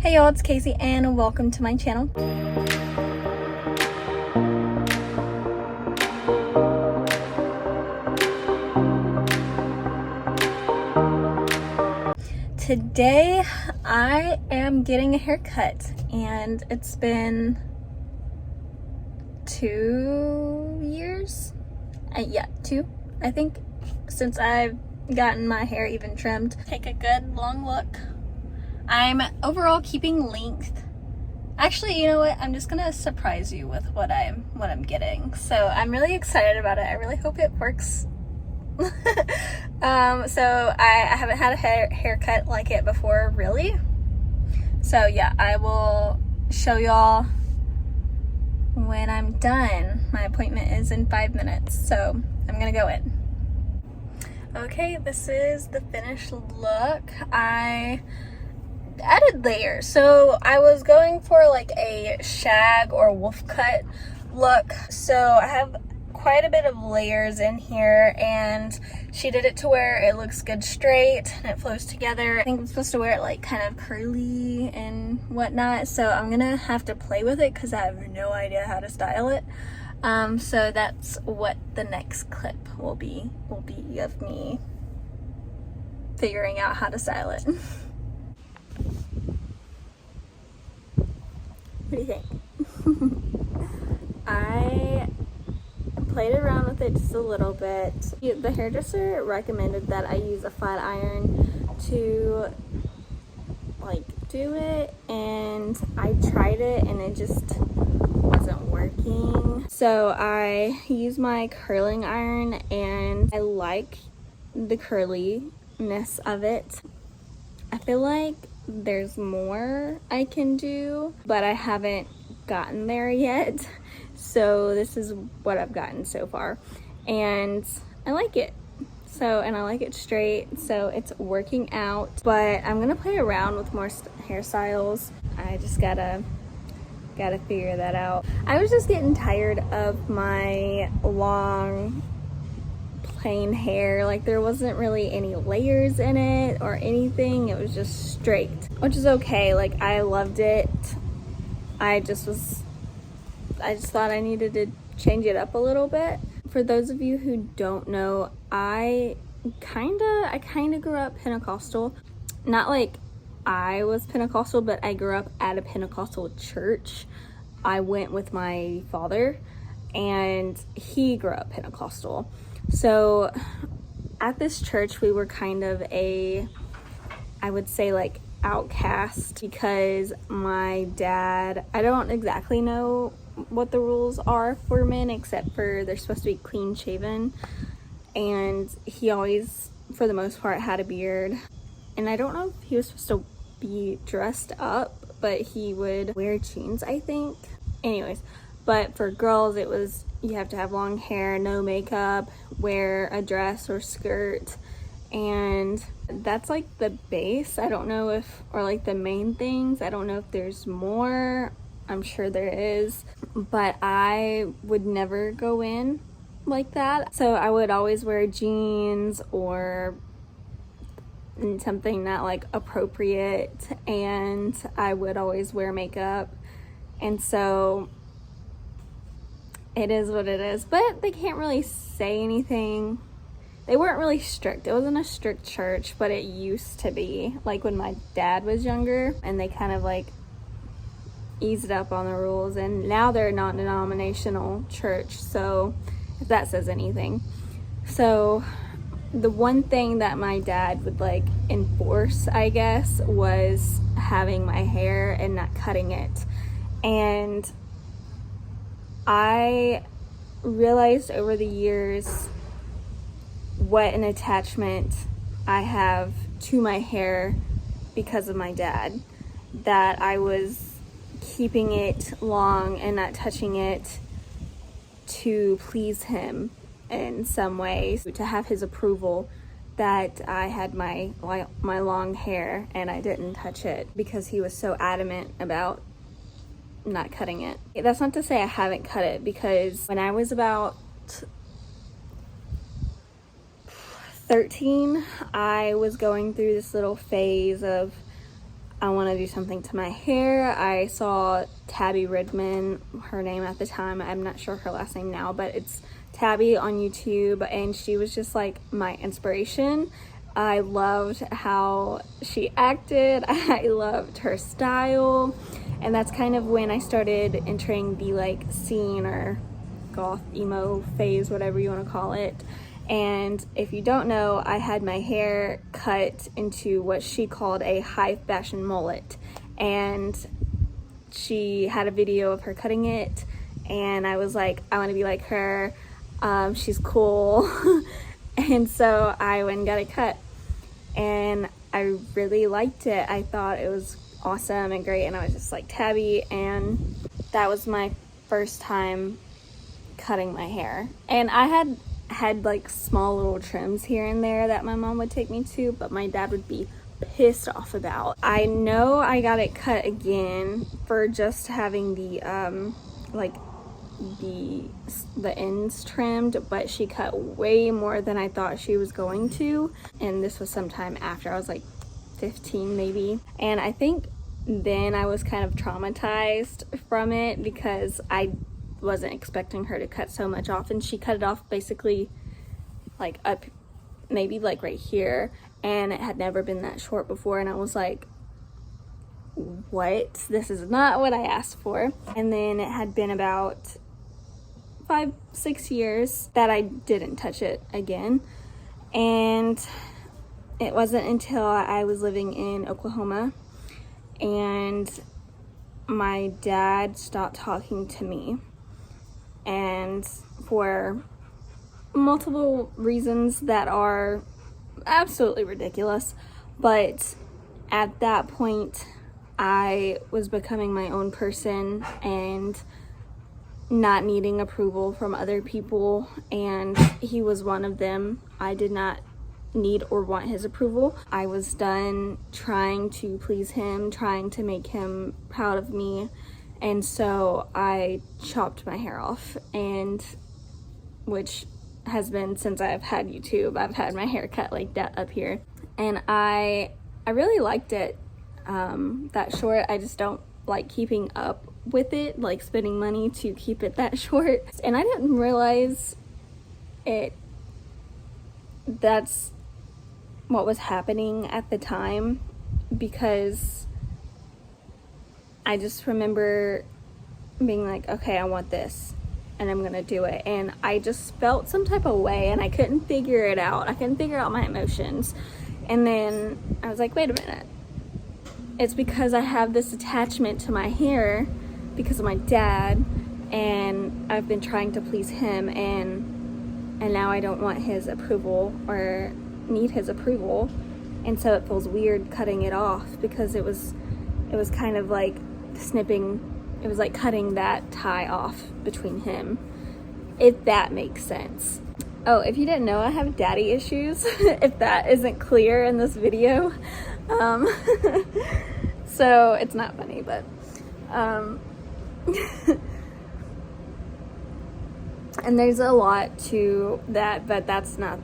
Hey y'all, it's Casey and welcome to my channel. Today I am getting a haircut and it's been 2 years? Yeah, 2 I think, since I've gotten my hair even trimmed. Take a good long look. I'm overall keeping length. Actually, you know what? I'm just gonna surprise you with what I'm getting. So I'm really excited about it. I really hope it works. So I haven't had a haircut like it before, really. So yeah, I will show y'all when I'm done. My appointment is in 5 minutes, so I'm gonna go in. Okay, this is the finished look. I added layers, so I was going for like a shag or wolf cut look, so I have quite a bit of layers in here, and she did it to where it looks good straight and it flows together. I think I'm supposed to wear it like kind of curly and whatnot, so I'm gonna have to play with it because I have no idea how to style it. So that's what the next clip will be of me figuring out how to style it. What do you think? I played around with it just a little bit. The hairdresser recommended that I use a flat iron to like do it, and I tried it and it just wasn't working. So I use my curling iron and I like the curliness of it. I feel like there's more I can do, but I haven't gotten there yet. So this is what I've gotten so far, and I like it. And I like it straight, so it's working out. But I'm gonna play around with more hairstyles. I just gotta figure that out. I was just getting tired of my long plain hair. Like, there wasn't really any layers in it or anything. It was just straight, which is okay. Like, I loved it. I just thought I needed to change it up a little bit. For those of you who don't know, I kinda grew up Pentecostal. Not like I was Pentecostal, but I grew up at a Pentecostal church. I went with my father and he grew up Pentecostal. So at this church, we were kind of I would say like outcast, because my dad, I don't exactly know what the rules are for men, except for they're supposed to be clean shaven, and he always, for the most part, had a beard. And I don't know if he was supposed to be dressed up, but he would wear jeans, I think. Anyways, but for girls, it was you have to have long hair, no makeup, wear a dress or skirt, and that's like the base. I don't know if, or like the main things, I don't know if there's more. I'm sure there is, but I would never go in like that. So I would always wear jeans or something not like appropriate, and I would always wear makeup. And so it is what it is, but they can't really say anything. They weren't really strict. It wasn't a strict church, but it used to be, like when my dad was younger, and they kind of like eased up on the rules, and now they're a non-denominational church, so if that says anything. So the one thing that my dad would like enforce, I guess, was having my hair and not cutting it. And I realized over the years what an attachment I have to my hair because of my dad, that I was keeping it long and not touching it to please him in some way, to have his approval that I had my long hair and I didn't touch it, because he was so adamant about not cutting it. That's not to say I haven't cut it, because when I was about 13, I was going through this little phase of I want to do something to my hair. I saw Tabby Ridman, her name at the time, I'm not sure her last name now, but it's Tabby on YouTube, and she was just like my inspiration. I loved how she acted. I loved her style, and that's kind of when I started entering the like scene or goth emo phase, whatever you want to call it. And if you don't know, I had my hair cut into what she called a high fashion mullet, and she had a video of her cutting it, and I was like, I want to be like her. She's cool. And so I went and got it cut, and I really liked it. I thought it was awesome and great, and I was just like Tabby, and that was my first time cutting my hair. And I had like small little trims here and there that my mom would take me to, but my dad would be pissed off about. I know I got it cut again for just having the like the ends trimmed, but she cut way more than I thought she was going to, and this was sometime after I was like 15 maybe. And I think then I was kind of traumatized from it because I wasn't expecting her to cut so much off, and she cut it off basically like up maybe like right here, and it had never been that short before, and I was like, what? This is not what I asked for. And then it had been about 5-6 years that I didn't touch it again, and it wasn't until I was living in Oklahoma and my dad stopped talking to me, and for multiple reasons that are absolutely ridiculous, but at that point I was becoming my own person and not needing approval from other people, and he was one of them. I did not need or want his approval. I was done trying to please him, trying to make him proud of me, and so I chopped my hair off, and which has been since I've had YouTube. I've had my hair cut like that up here, and I really liked it that short. I just don't like keeping up with it, like spending money to keep it that short, and I didn't realize that's what was happening at the time, because I just remember being like, okay, I want this and I'm gonna do it, and I just felt some type of way and I couldn't figure it out. I couldn't figure out my emotions, and then I was like, wait a minute, it's because I have this attachment to my hair because of my dad, and I've been trying to please him, and now I don't want his approval or need his approval, and so it feels weird cutting it off, because it was kind of like snipping, it was like cutting that tie off between him, if that makes sense. Oh, if you didn't know, I have daddy issues, if that isn't clear in this video. So it's not funny, but and there's a lot to that, but that's not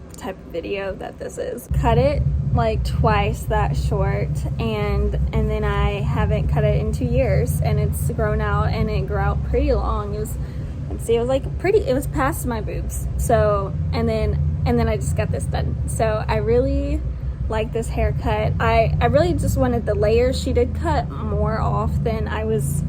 the type of video that this is. Cut it like twice that short, and then I haven't cut it in 2 years, and it's grown out, and it grew out pretty long. It was, let's see, it was like pretty, it was past my boobs. So and then I just got this done. So I really like this haircut. I really just wanted the layers. She did cut more off than I was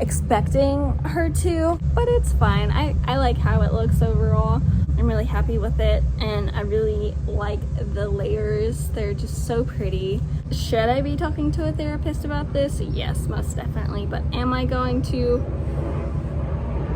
expecting her to, but it's fine. I like how it looks overall. I'm really happy with it, and I really like the layers. They're just so pretty. Should I be talking to a therapist about this? Yes, most definitely, but am I going to?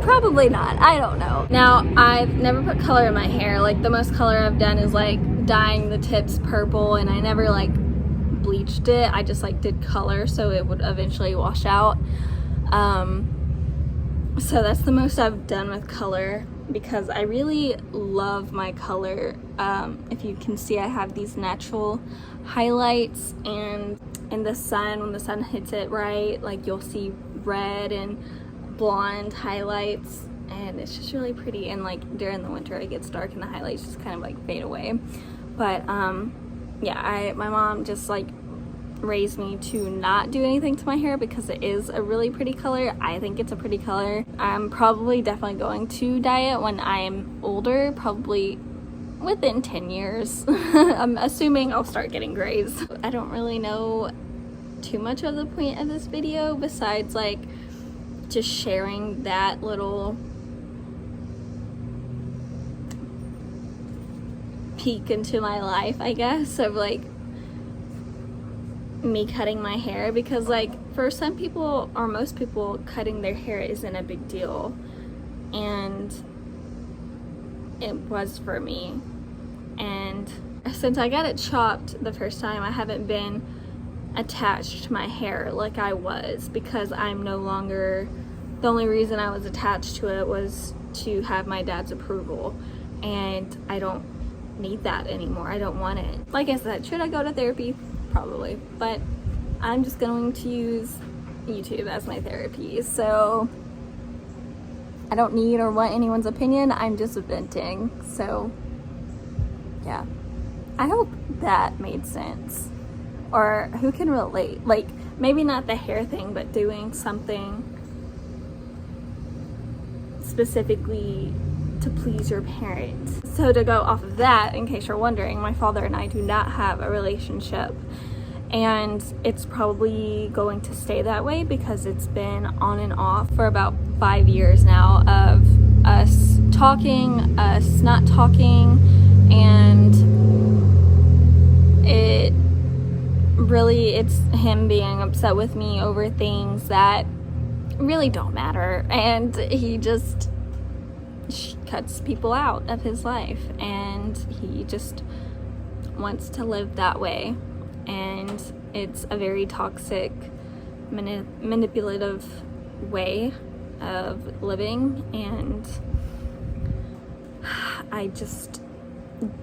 Probably not. I don't know. Now, I've never put color in my hair. Like, the most color I've done is like dyeing the tips purple, and I never like bleached it. I just like did color so it would eventually wash out. So that's the most I've done with color, because I really love my color. If you can see, I have these natural highlights, and in the sun, when the sun hits it right, like you'll see red and blonde highlights, and it's just really pretty. And like during the winter it gets dark and the highlights just kind of like fade away. But yeah, my mom just like raised me to not do anything to my hair because it is a really pretty color. I think it's a pretty color. I'm probably definitely going to dye it when I'm older, probably within 10 years. I'm assuming I'll start getting grays. I don't really know too much of the point of this video besides like just sharing that little peek into my life, I guess, of like me cutting my hair, because like for some people or most people, cutting their hair isn't a big deal, and it was for me. And since I got it chopped the first time, I haven't been attached to my hair like I was, because I'm no longer, the only reason I was attached to it was to have my dad's approval, and I don't need that anymore. I don't want it. Like I said, should I go to therapy? Probably, but I'm just going to use YouTube as my therapy, so I don't need or want anyone's opinion. I'm just venting. So yeah, I hope that made sense, or who can relate, like maybe not the hair thing, but doing something specifically to please your parents. So to go off of that, in case you're wondering, my father and I do not have a relationship, and it's probably going to stay that way because it's been on and off for about 5 years now, of us talking, us not talking, and it's him being upset with me over things that really don't matter, and he just cuts people out of his life, and he just wants to live that way, and it's a very toxic, manipulative way of living, and I just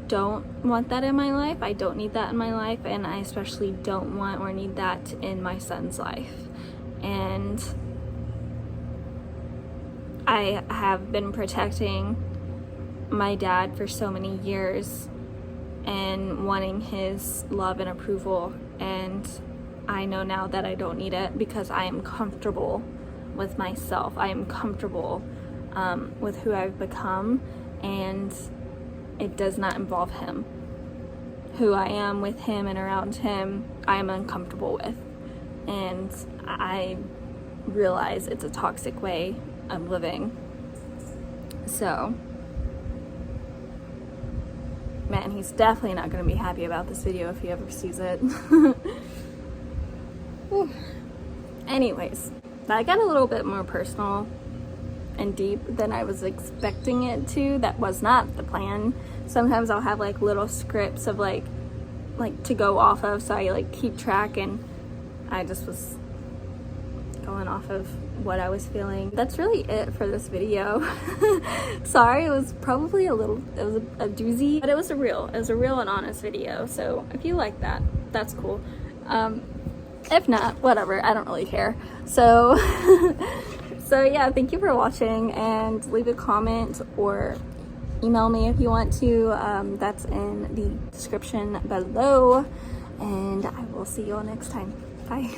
don't want that in my life. I don't need that in my life, and I especially don't want or need that in my son's life. And I have been protecting my dad for so many years and wanting his love and approval, and I know now that I don't need it because I am comfortable with myself. I am comfortable with who I've become, and it does not involve him. Who I am with him and around him, I am uncomfortable with, and I realize it's a toxic way of living. So man, he's definitely not going to be happy about this video if he ever sees it. Anyways, that got a little bit more personal and deep than I was expecting it to. That was not the plan. Sometimes I'll have like little scripts of like to go off of, so I like keep track, and I just was going off of what I was feeling. That's really it for this video. Sorry, it was probably it was a doozy, but it was a real and honest video. So if you like that, that's cool. If not, whatever, I don't really care. So so yeah, thank you for watching, and leave a comment or email me if you want to. That's in the description below, and I will see you all next time. Bye.